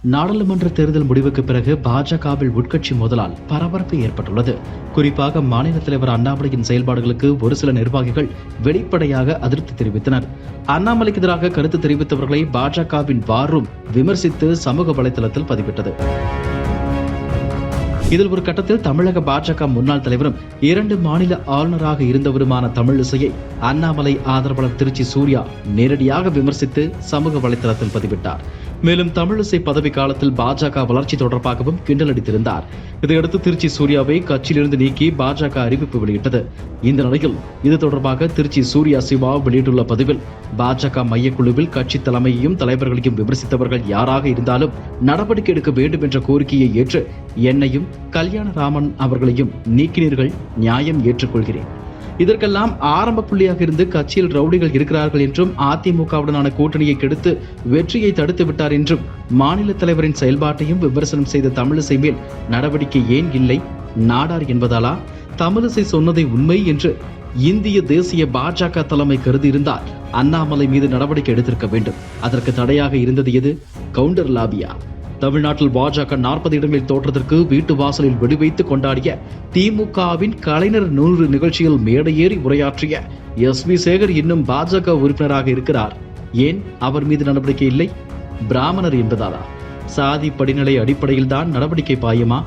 நாடாளுமன்ற தேர்தல் முடிவுக்கு பிறகு பாஜகவில் உட்கட்சி மோதலால் பரபரப்பு ஏற்பட்டுள்ளது. குறிப்பாக மாநில தலைவர் அண்ணாமலையின் செயல்பாடுகளுக்கு ஒரு சில நிர்வாகிகள் வெளிப்படையாக அதிருப்தி தெரிவித்தனர். அண்ணாமலைக்கு எதிராக கருத்து தெரிவித்தவர்களை பாஜகவின் வார் ரூம் விமர்சித்து சமூக வலைதளத்தில் பதிவிட்டது. இதில் ஒரு கட்டத்தில் தமிழக பாஜக முன்னாள் தலைவரும் 2 மாநில ஆளுநராக இருந்தவருமான தமிழிசையை அண்ணாமலை ஆதரவாளர் திருச்சி சூர்யா நேரடியாக விமர்சித்து சமூக வலைதளத்தில் பதிவிட்டார். மேலும் தமிழிசை பதவி காலத்தில் பாஜக வளர்ச்சி தொடர்பாகவும் கிண்டல் அடித்திருந்தார். இதையடுத்து திருச்சி சூர்யாவை கட்சியிலிருந்து நீக்கி பாஜக அறிவிப்பு வெளியிட்டது. இந்த நிலையில் இது தொடர்பாக திருச்சி சூர்யா சிவா வெளியிட்டுள்ள பதிவில், பாஜக மையக்குழுவில் கட்சி தலைமையையும் தலைவர்களையும் விமர்சித்தவர்கள் யாராக இருந்தாலும் நடவடிக்கை எடுக்க வேண்டும் என்ற கோரிக்கையை ஏற்று என்னையும் கல்யாணராமன் அவர்களையும் நீக்கினீர்கள், நியாயம் ஏற்றுக்கொள்கிறேன். இதற்கெல்லாம் ஆரம்ப புள்ளியாக இருந்து கட்சியில் ரவுடிகள் இருக்கிறார்கள் என்றும் அதிமுகவுடனான கூட்டணியை கெடுத்து வெற்றியை தடுத்து விட்டார் என்றும் மாநில தலைவரின் செயல்பாட்டையும் விமர்சனம் செய்த தமிழிசை மேல் நடவடிக்கை ஏன் இல்லை? நாடார் என்பதாலா? தமிழிசை சொன்னதை உண்மை என்று இந்திய தேசிய பாஜக தலைமை கருதி இருந்தால் அண்ணாமலை மீது நடவடிக்கை எடுத்திருக்க வேண்டும். அதற்கு தடையாக இருந்தது எது? கவுண்டர் லாபியா? தமிழ்நாட்டில் பாஜக 40 இடங்களில் தோற்றதற்கு வீட்டு வாசலில் வெடிவைத்து கொண்டாடிய திமுகவின் கலைஞர் 100 நிகழ்ச்சியில் மேடையேறி உரையாற்றிய SV சேகர் இன்னும் பாஜக உறுப்பினராக இருக்கிறார். ஏன் அவர் மீது நடவடிக்கை இல்லை? பிராமணர் என்பதாலா? சாதி படிநிலை அடிப்படையில் தான் நடவடிக்கை பாயுமா?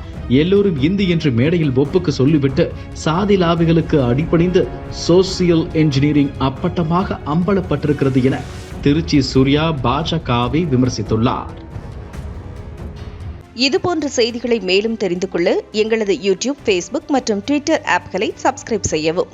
எல்லோரும் இந்தி என்று மேடையில் ஒப்புக்கு சொல்லிவிட்டு சாதி லாபிகளுக்கு அடிபணிந்து சோசியல் என்ஜினியரிங் அப்பட்டமாக அம்பலப்பட்டிருக்கிறது என திருச்சி சூர்யா பாஜகவை விமர்சித்துள்ளார். இதுபோன்ற செய்திகளை மேலும் தெரிந்து கொள்ள எங்களது யூடியூப், Facebook மற்றும் Twitter ஆப்களை சப்ஸ்கிரைப் செய்யவும்.